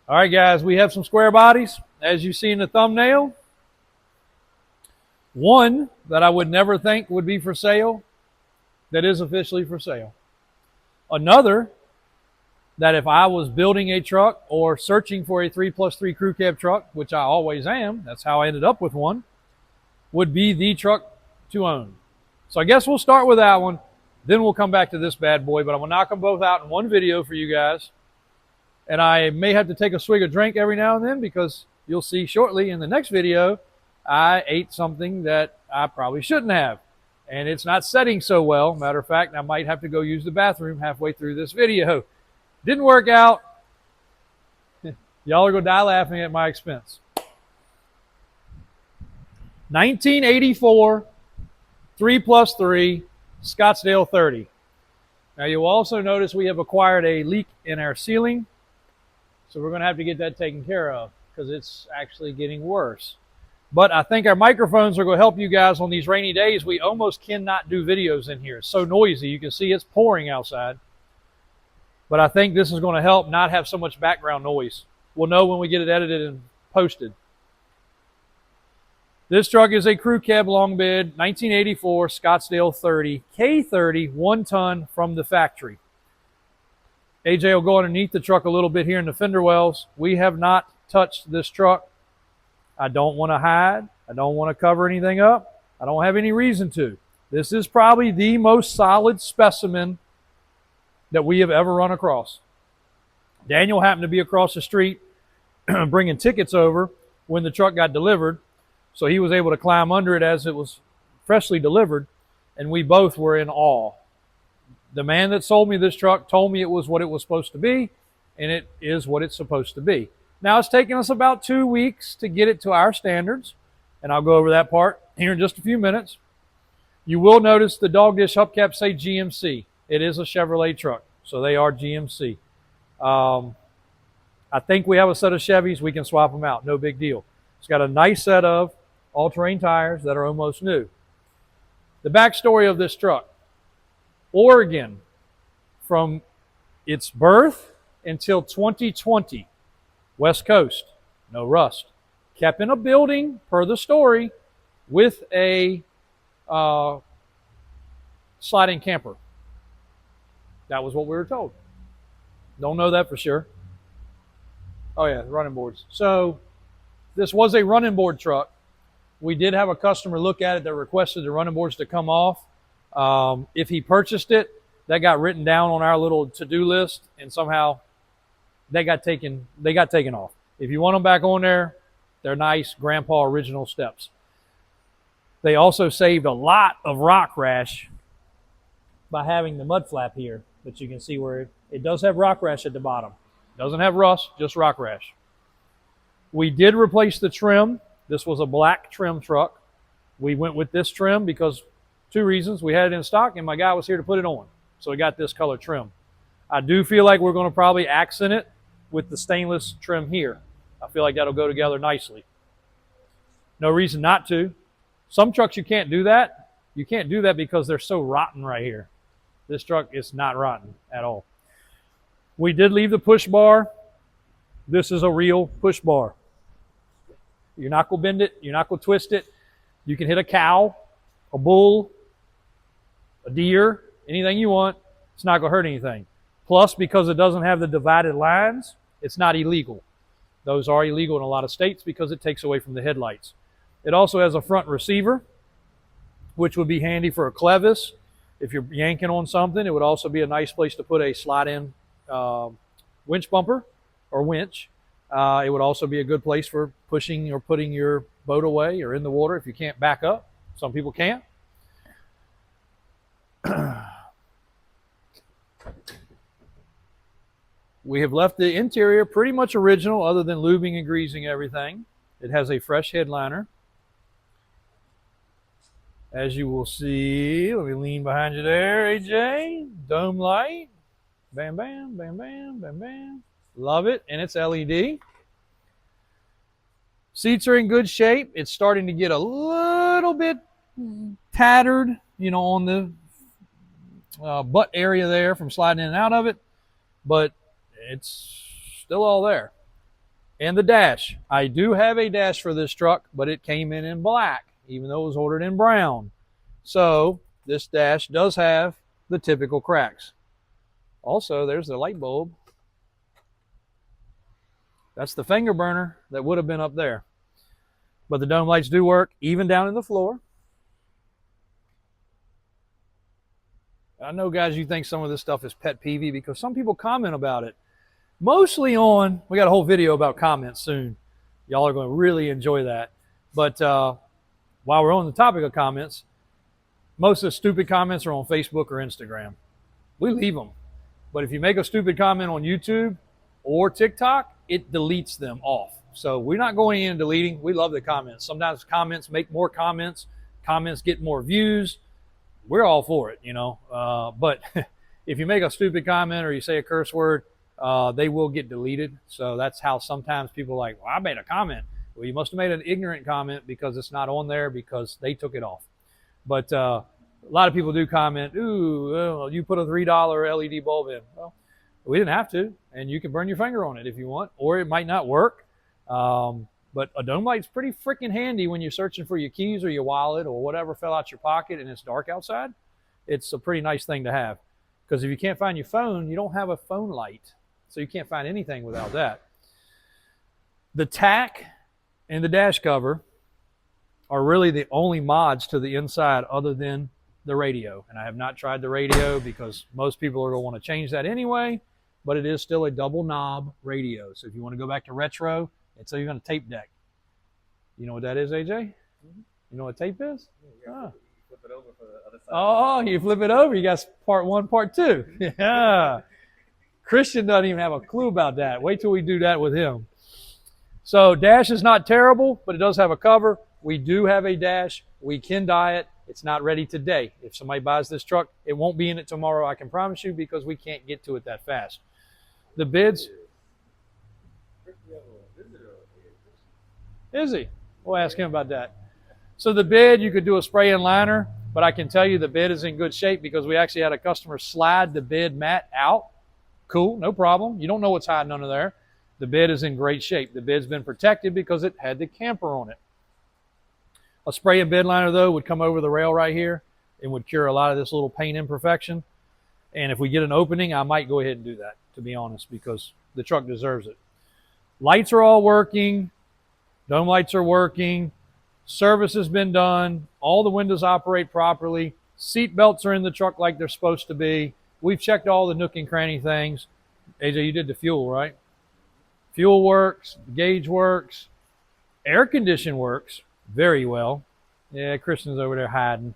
All right, guys, we have some square bodies, as you see in the thumbnail. One that I would never think would be for sale, that is officially for sale. Another that if I was building a truck or searching for a 3+3 crew cab truck, which I always am, that's how I ended up with one, would be the truck to own. So I guess we'll start with that one, then we'll come back to this bad boy, but I'm gonna knock them both out in one video for you guys. And I may have to take a swig of drink every now and then because you'll see shortly in the next video, I ate something that I probably shouldn't have. And it's not setting so well. Matter of fact, I might have to go use the bathroom halfway through this video. Didn't work out. Y'all are gonna die laughing at my expense. 1984 3+3 Scottsdale 30. Now you'll also notice we have acquired a leak in our ceiling. So we're going to have to get that taken care of because it's actually getting worse. But I think our microphones are going to help you guys on these rainy days. We almost cannot do videos in here. It's so noisy. You can see it's pouring outside. But I think this is going to help not have so much background noise. We'll know when we get it edited and posted. This truck is a crew cab long bed, 1984 Scottsdale 30, K30, 1 ton from the factory. AJ will go underneath the truck a little bit here in the fender wells. We have not touched this truck. I don't want to hide. I don't want to cover anything up. I don't have any reason to. This is probably the most solid specimen that we have ever run across. Daniel happened to be across the street bringing tickets over when the truck got delivered. So he was able to climb under it as it was freshly delivered. And we both were in awe. The man that sold me this truck told me it was what it was supposed to be, and it is what it's supposed to be. Now, it's taken us about 2 weeks to get it to our standards, and I'll go over that part here in just a few minutes. You will notice the dog dish hubcaps say GMC. It is a Chevrolet truck, so they are GMC. I think we have a set of Chevys. We can swap them out. No big deal. It's got a nice set of all-terrain tires that are almost new. The backstory of this truck. Oregon, from its birth until 2020, West Coast, no rust. Kept in a building, per the story, with a sliding camper. That was what we were told. Don't know that for sure. Oh yeah, running boards. So this was a running board truck. We did have a customer look at it that requested the running boards to come off. If he purchased it, that got written down on our little to-do list, and somehow they got taken off. If you want them back on there, they're nice grandpa original steps. They also saved a lot of rock rash by having the mud flap here, but you can see where it does have rock rash at the bottom. It doesn't have rust, just rock rash. We did replace the trim. This was a black trim truck. We went with this trim because 2 reasons. We had it in stock, and my guy was here to put it on. So we got this color trim. I do feel like we're going to probably accent it with the stainless trim here. I feel like that'll go together nicely. No reason not to. Some trucks you can't do that. You can't do that because they're so rotten right here. This truck is not rotten at all. We did leave the push bar. This is a real push bar. You're not going to bend it. You're not going to twist it. You can hit a cow, a bull, a deer, anything you want. It's not going to hurt anything. Plus, because it doesn't have the divided lines, it's not illegal. Those are illegal in a lot of states because it takes away from the headlights. It also has a front receiver, which would be handy for a clevis. If you're yanking on something, it would also be a nice place to put a slide-in winch bumper or winch. It would also be a good place for pushing or putting your boat away or in the water if you can't back up. Some people can't. We have left the interior pretty much original other than lubing and greasing everything. It has a fresh headliner. As you will see, let me lean behind you there, AJ. Dome light. Bam, bam, bam, bam, bam, bam. Love it, and it's LED. Seats are in good shape. It's starting to get a little bit tattered, you know, on the butt area there from sliding in and out of it, but it's still all there. And the dash. I do have a dash for this truck, but it came in black, even though it was ordered in brown. So this dash does have the typical cracks. Also, there's the light bulb. That's the finger burner that would have been up there. But the dome lights do work even down in the floor. I know, guys, you think some of this stuff is pet peevy because some people comment about it. Mostly on, we got a whole video about comments soon. Y'all are going to really enjoy that. But while we're on the topic of comments, most of the stupid comments are on Facebook or Instagram. We leave them. But if you make a stupid comment on YouTube or TikTok, it deletes them off. So we're not going in and deleting. We love the comments. Sometimes comments make more comments. Comments get more views. We're all for it, you know. But if you make a stupid comment or you say a curse word, they will get deleted. So that's how sometimes people are like, well, I made a comment. Well, you must have made an ignorant comment because it's not on there because they took it off. But a lot of people do comment, ooh, well, you put a $3 LED bulb in. Well, we didn't have to, and you can burn your finger on it if you want, or it might not work. But a dome light's pretty freaking handy when you're searching for your keys or your wallet or whatever fell out your pocket and it's dark outside. It's a pretty nice thing to have. Because if you can't find your phone, you don't have a phone light. So you can't find anything without that. The tack and the dash cover are really the only mods to the inside other than the radio. And I have not tried the radio because most people are going to want to change that anyway. But it is still a double knob radio. So if you want to go back to retro, it's even a tape deck. You know what that is, AJ? Mm-hmm. You know what tape is? Yeah, you flip it over for the other side. Oh, you flip it over. You got part one, part two. Yeah. Christian doesn't even have a clue about that. Wait till we do that with him. So dash is not terrible, but it does have a cover. We do have a dash. We can dye it. It's not ready today. If somebody buys this truck, it won't be in it tomorrow, I can promise you, because we can't get to it that fast. The bids. Is he? We'll ask him about that. So the bid, you could do a spray and liner, but I can tell you the bid is in good shape because we actually had a customer slide the bid mat out. Cool, no problem. You don't know what's hiding under there. The bid is in great shape. The bid's been protected because it had the camper on it. A spray and bid liner, though, would come over the rail right here and would cure a lot of this little paint imperfection. And if we get an opening, I might go ahead and do that, to be honest, because the truck deserves it. Lights are all working. Dome lights are working. Service has been done. All the windows operate properly. Seat belts are in the truck like they're supposed to be. We've checked all the nook and cranny things. AJ, you did the fuel, right? Fuel works. The gauge works. Air condition works very well. Yeah, Kristen's over there hiding.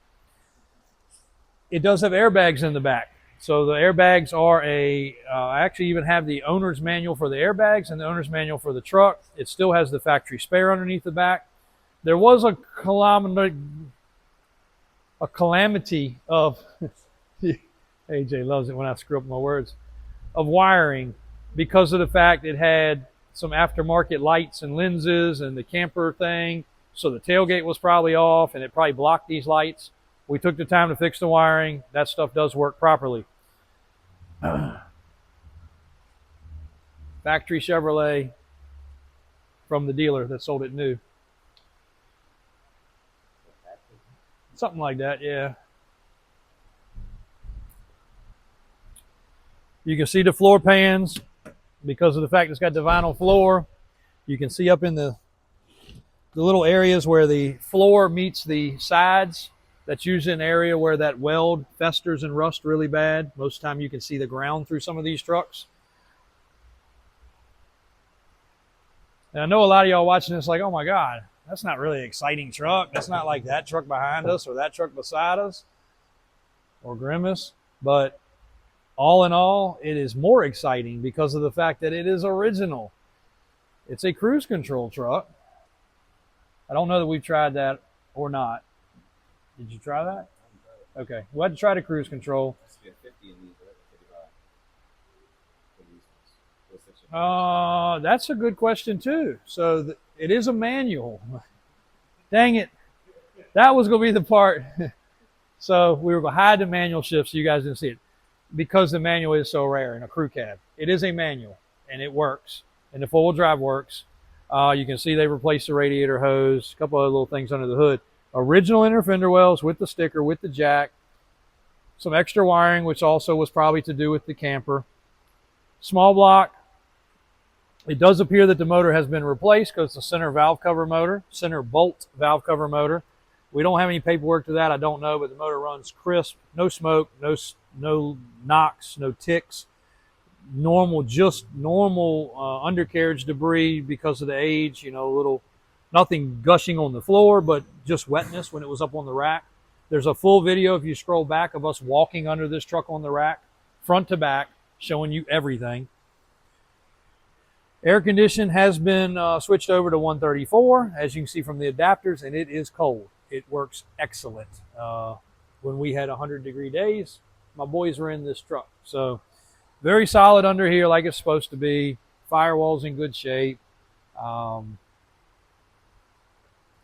It does have airbags in the back. So the airbags are I actually even have the owner's manual for the airbags and the owner's manual for the truck. It still has the factory spare underneath the back. There was a calamity of, AJ loves it when I screw up my words, of wiring because of the fact it had some aftermarket lights and lenses and the camper thing. So the tailgate was probably off and it probably blocked these lights. We took the time to fix the wiring. That stuff does work properly. Factory Chevrolet from the dealer that sold it new. Something like that, yeah. You can see the floor pans because of the fact it's got the vinyl floor. You can see up in the little areas where the floor meets the sides. That's usually an area where that weld festers and rusts really bad. Most of the time you can see the ground through some of these trucks. And I know a lot of y'all watching this like, oh my God, that's not really an exciting truck. That's not like that truck behind us or that truck beside us or Grimace. But all in all, it is more exciting because of the fact that it is original. It's a cruise control truck. I don't know that we've tried that or not. Did you try that? Okay. We'll have to try the cruise control. That's a good question too. So it is a manual. Dang it. That was going to be the part. So we were going to hide the manual shift so you guys didn't see it because the manual is so rare in a crew cab. It is a manual and it works and the four-wheel drive works. You can see they replaced the radiator hose, a couple other little things under the hood. Original inner fender wells with the sticker, with the jack. Some extra wiring, which also was probably to do with the camper. Small block. It does appear that the motor has been replaced because it's a center valve cover motor, center bolt valve cover motor. We don't have any paperwork to that, I don't know, but the motor runs crisp, no smoke, no knocks, no ticks. Just normal undercarriage debris because of the age, you know, nothing gushing on the floor, but just wetness when it was up on the rack. There's a full video, if you scroll back, of us walking under this truck on the rack, front to back, showing you everything. Air condition has been switched over to 134, as you can see from the adapters, and it is cold. It works excellent. When we had 100-degree days, my boys were in this truck. So very solid under here like it's supposed to be. Firewall's in good shape.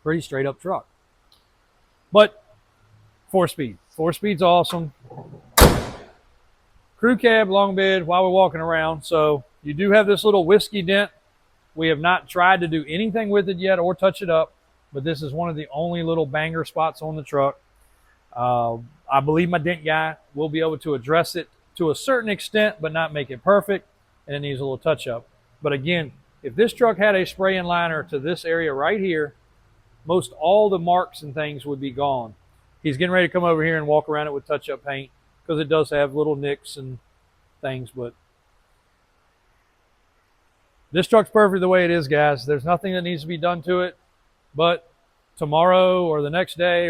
Pretty straight up truck. But 4-speed. 4-speed's awesome. Crew cab, long bed while we're walking around. So you do have this little whiskey dent. We have not tried to do anything with it yet or touch it up, but this is one of the only little banger spots on the truck. I believe my dent guy will be able to address it to a certain extent, but not make it perfect, and it needs a little touch up. But again, if this truck had a spray and liner to this area right here, most all the marks and things would be gone. He's getting ready to come over here and walk around it with touch-up paint because it does have little nicks and things, but this truck's perfect the way it is, guys. There's nothing that needs to be done to it, but tomorrow or the next day,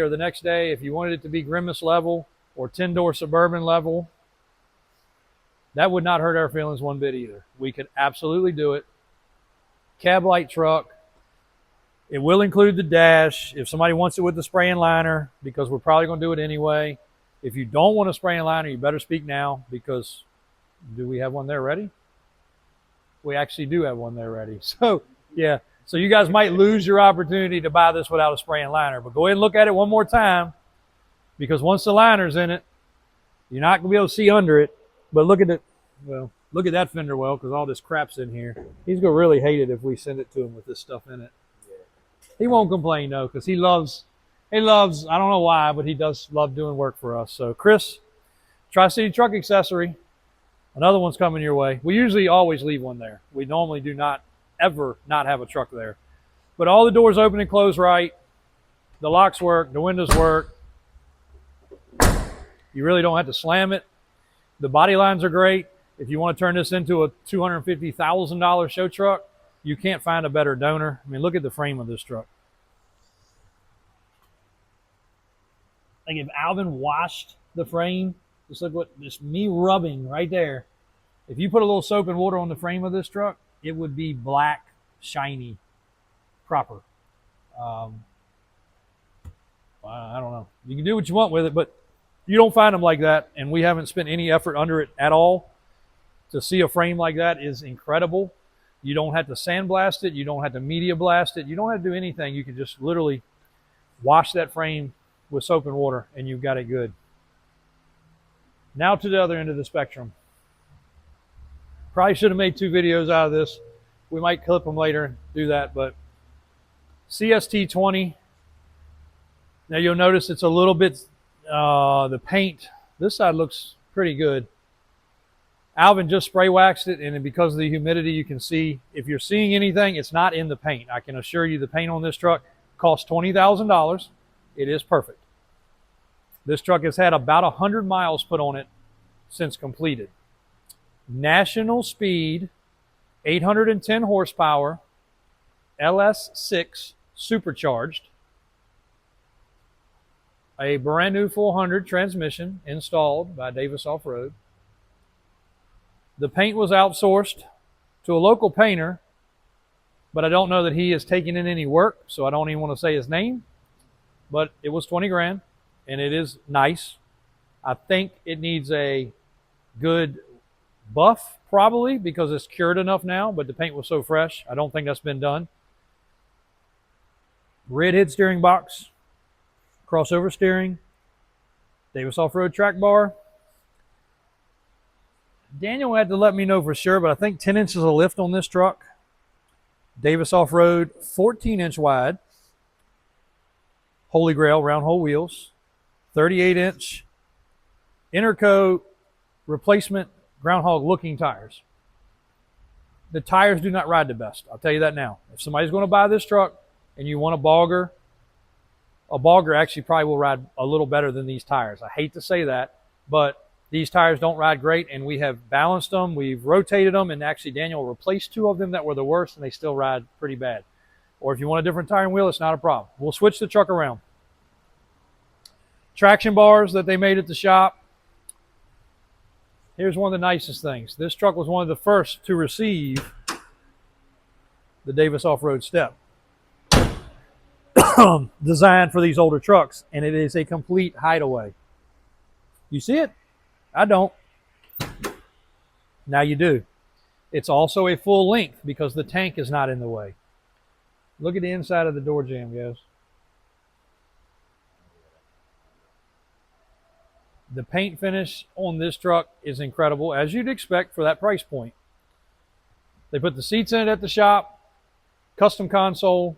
if you wanted it to be Grimace level or 10-door Suburban level, that would not hurt our feelings one bit either. We could absolutely do it. Cab light truck. It will include the dash if somebody wants it with the spray and liner, because we're probably going to do it anyway. If you don't want a spray and liner, you better speak now, because do we have one there ready? We actually do have one there ready. So, yeah. So you guys might lose your opportunity to buy this without a spray and liner. But go ahead and look at it one more time, because once the liner's in it, you're not going to be able to see under it. But look at it. Well, look at that fender well, because all this crap's in here. He's going to really hate it if we send it to him with this stuff in it. He won't complain, though, because he loves, I don't know why, but he does love doing work for us. So, Chris, Tri-City Truck Accessory, another one's coming your way. We usually always leave one there. We normally do not ever not have a truck there. But all the doors open and close right. The locks work. The windows work. You really don't have to slam it. The body lines are great. If you want to turn this into a $250,000 show truck, you can't find a better donor. I mean, look at the frame of this truck. Like if Alvin washed the frame, just look what, just me rubbing right there. If you put a little soap and water on the frame of this truck, it would be black, shiny, proper. I don't know. You can do what you want with it, but you don't find them like that, and we haven't spent any effort under it at all. To see a frame like that is incredible. You don't have to sandblast it. You don't have to media blast it. You don't have to do anything. You can just literally wash that frame with soap and water, and you've got it good. Now to the other end of the spectrum. Probably should have made 2 videos out of this. We might clip them later and do that, but CST20. Now you'll notice it's a little bit, the paint, this side looks pretty good. Alvin just spray waxed it, and because of the humidity, you can see, if you're seeing anything, it's not in the paint. I can assure you the paint on this truck costs $20,000. It is perfect. This truck has had about 100 miles put on it since completed. National speed, 810 horsepower, ls6 supercharged, a brand new 400 transmission installed by Davis Off-Road. The paint was outsourced to a local painter, but I don't know that he is taking in any work, so I don't even want to say his name. But it was 20 grand, and it is nice. I think it needs a good buff, probably, because it's cured enough now, but the paint was so fresh. I don't think that's been done. Red head steering box, crossover steering, Davis Off-Road track bar. Daniel had to let me know for sure, but I think 10 inches of lift on this truck. Davis off-road, 14-inch wide, Holy Grail round hole wheels, 38-inch Interco replacement groundhog looking tires. The tires do not ride the best. I'll tell you that now. If somebody's going to buy this truck and you want a bogger actually probably will ride a little better than these tires. I hate to say that, but these tires don't ride great, and we have balanced them. We've rotated them, and actually Daniel replaced 2 of them that were the worst, and they still ride pretty bad. Or if you want a different tire and wheel, it's not a problem. We'll switch the truck around. Traction bars that they made at the shop. Here's one of the nicest things. This truck was one of the first to receive the Davis off-road step. Designed for these older trucks, and it is a complete hideaway. You see it? I don't. Now you do. It's also a full length because the tank is not in the way. Look at the inside of the door jamb, guys. The paint finish on this truck is incredible, as you'd expect for that price point. They put the seats in it at the shop, custom console,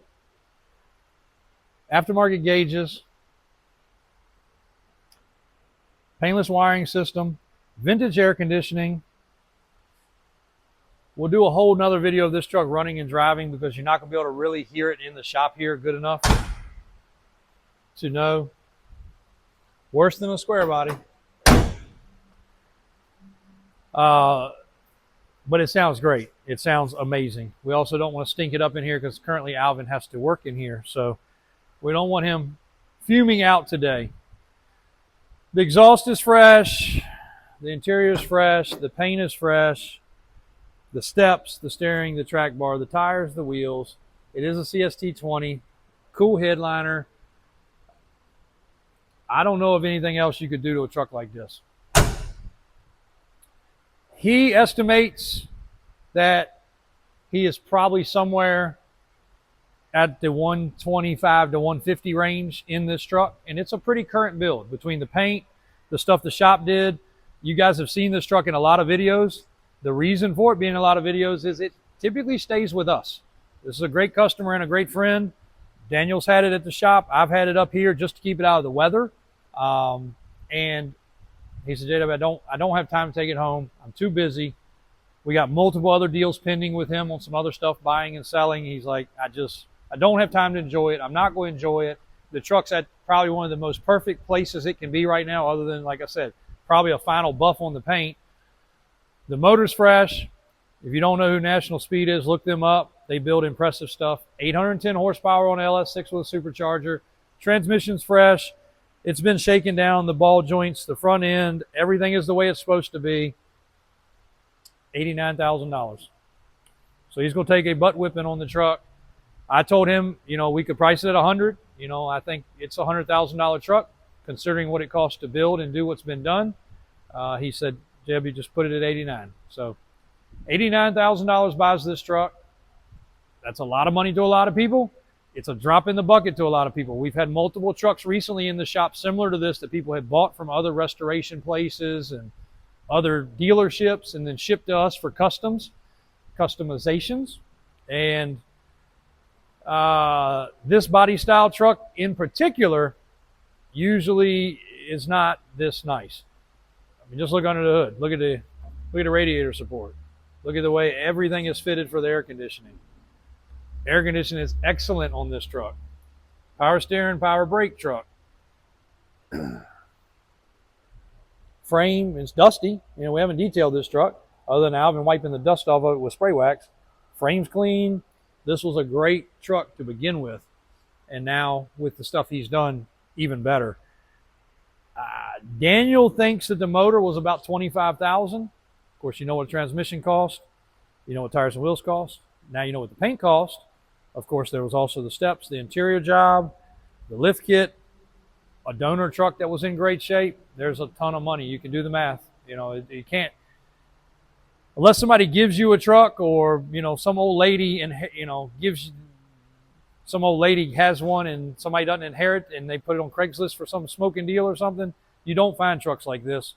aftermarket gauges, paintless wiring system, vintage air conditioning. We'll do a whole nother video of this truck running and driving because you're not going to be able to really hear it in the shop here good enough to know. Worse than a square body. But it sounds great. It sounds amazing. We also don't want to stink it up in here because currently Alvin has to work in here. So we don't want him fuming out today. The exhaust is fresh. The interior is fresh. The paint is fresh. The steps, the steering, the track bar, the tires, the wheels. It is a CST20. Cool headliner. I don't know of anything else you could do to a truck like this. He estimates that he is probably somewhere at the 125 to 150 range in this truck, and it's a pretty current build between the paint, the stuff the shop did. You guys have seen this truck in a lot of videos. The reason for it being in a lot of videos is it typically stays with us. This is a great customer and a great friend. Daniel's had it at the shop. I've had it up here just to keep it out of the weather. And he said, JW, I don't have time to take it home. I'm too busy. We got multiple other deals pending with him on some other stuff, buying and selling. He's like, I don't have time to enjoy it. I'm not going to enjoy it. The truck's at probably one of the most perfect places it can be right now, other than, like I said, probably a final buff on the paint. The motor's fresh. If you don't know who National Speed is, look them up. They build impressive stuff. 810 horsepower on ls6 with a supercharger. Transmission's fresh. It's been shaken down, the ball joints, the front end, everything is the way it's supposed to be. $89,000. So he's going to take a butt whipping on the truck. I told him, we could price it at $100. I think it's a $100,000 truck, considering what it costs to build and do what's been done. He said, Jeb, you just put it at $89,000. So $89,000 buys this truck. That's a lot of money to a lot of people. It's a drop in the bucket to a lot of people. We've had multiple trucks recently in the shop similar to this that people had bought from other restoration places and other dealerships and then shipped to us for customizations. And this body style truck in particular usually is not this nice. I mean, just look under the hood. Look at the radiator support. Look at the way everything is fitted for the air conditioning. Air conditioning is excellent on this truck. Power steering, power brake truck. Frame is dusty. We haven't detailed this truck other than Alvin wiping the dust off of it with spray wax. Frame's clean. This was a great truck to begin with. And now with the stuff he's done, even better. Daniel thinks that the motor was about $25,000. Of course, you know what a transmission cost. You know what tires and wheels cost. Now you know what the paint cost. Of course, there was also the steps, the interior job, the lift kit, a donor truck that was in great shape. There's a ton of money. You can do the math. You can't, unless somebody gives you a truck or, some old lady and, some old lady has one and somebody doesn't inherit and they put it on Craigslist for some smoking deal or something. You don't find trucks like this.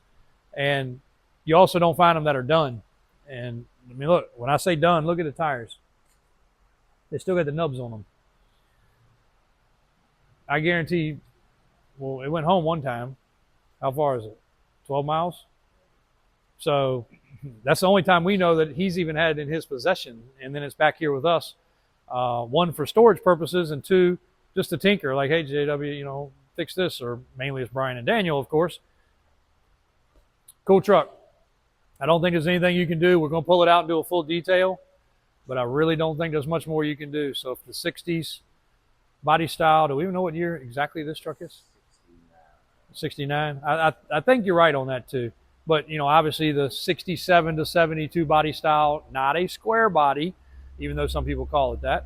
And you also don't find them that are done. And I mean, look, when I say done, look at the tires. They still got the nubs on them. I guarantee, well, it went home one time. How far is it? 12 miles? So that's the only time we know that he's even had it in his possession. And then it's back here with us. One, for storage purposes, and two, just to tinker. Like, hey, JW, you know, fix this. Or mainly it's Brian and Daniel, of course. Cool truck. I don't think there's anything you can do. We're going to pull it out and do a full detail. But I really don't think there's much more you can do. So if the 60s body style, do we even know what year exactly this truck is? 69. I think you're right on that too. But, you know, obviously the 67 to 72 body style, not a square body, even though some people call it that.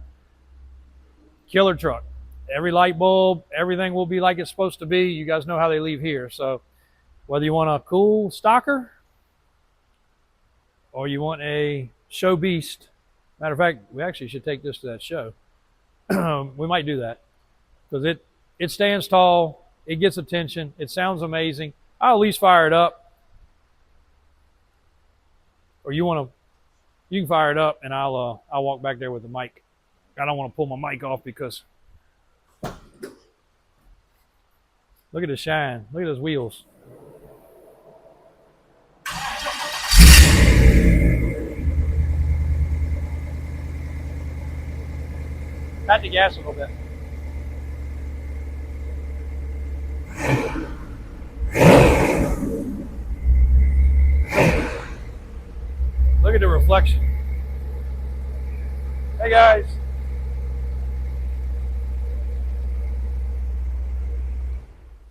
Killer truck. Every light bulb, everything will be like it's supposed to be. You guys know how they leave here. So whether you want a cool stocker or you want a show beast. Matter of fact, we actually should take this to that show. We might do that because it stands tall. It gets attention. It sounds amazing. I'll at least fire it up. Or you can fire it up and I'll walk back there with the mic. I don't want to pull my mic off because look at the shine. Look at those wheels. Pat the gas a little bit. Look at the reflection. Hey guys.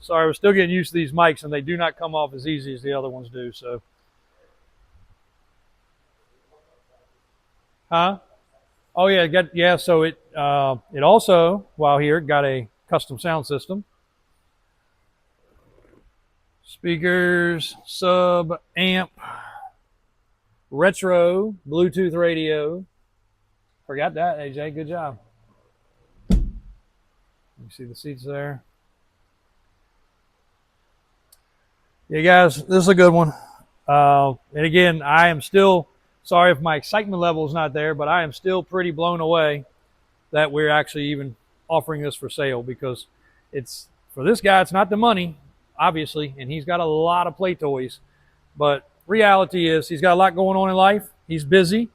Sorry, we're still getting used to these mics and they do not come off as easy as the other ones do, so. Huh? Oh yeah, so it also, while here, got a custom sound system. Speakers, sub, amp, retro, Bluetooth radio. Forgot that, AJ, good job. You see the seats there. Yeah, guys, this is a good one. And again, I am still, sorry if my excitement level is not there, but I am still pretty blown away that we're actually even offering this for sale, because it's, for this guy, it's not the money, obviously, and he's got a lot of play toys. But reality is he's got a lot going on in life. He's busy.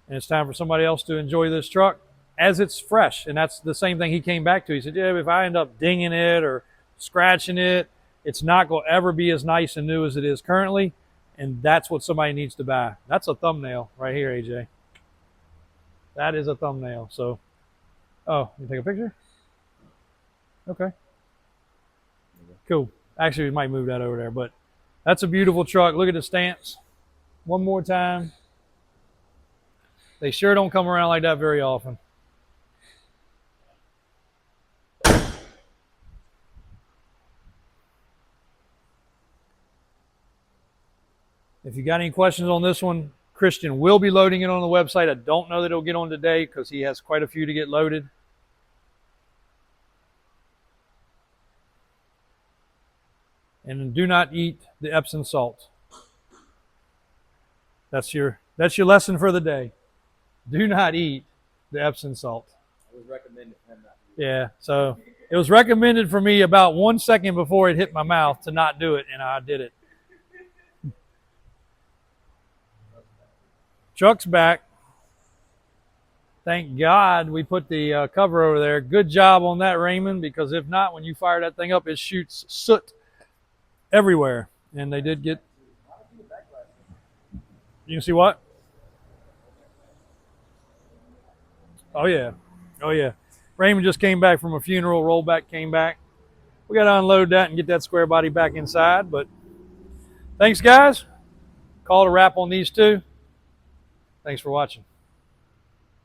And it's time for somebody else to enjoy this truck as it's fresh. And that's the same thing he came back to. He said, yeah, if I end up dinging it or scratching it, it's not going to ever be as nice and new as it is currently. And that's what somebody needs to buy. That's a thumbnail right here, AJ. That is a thumbnail. So, oh, you take a picture? Okay. Cool. Actually, we might move that over there, but that's a beautiful truck. Look at the stance. One more time. They sure don't come around like that very often. If you got any questions on this one, Christian will be loading it on the website. I don't know that it'll get on today because he has quite a few to get loaded. And do not eat the Epsom salt. That's your lesson for the day. Do not eat the Epsom salt. It was recommended for him not to. Yeah, so it was recommended for me about 1 second before it hit my mouth to not do it, and I did it. Truck's back. Thank God we put the cover over there. Good job on that, Raymond, because if not, when you fire that thing up, it shoots soot everywhere. And they did get... You can see what? Oh, yeah. Oh, yeah. Raymond just came back from a funeral. Rollback came back. We got to unload that and get that square body back inside. But thanks, guys. Call it a wrap on these two. Thanks for watching.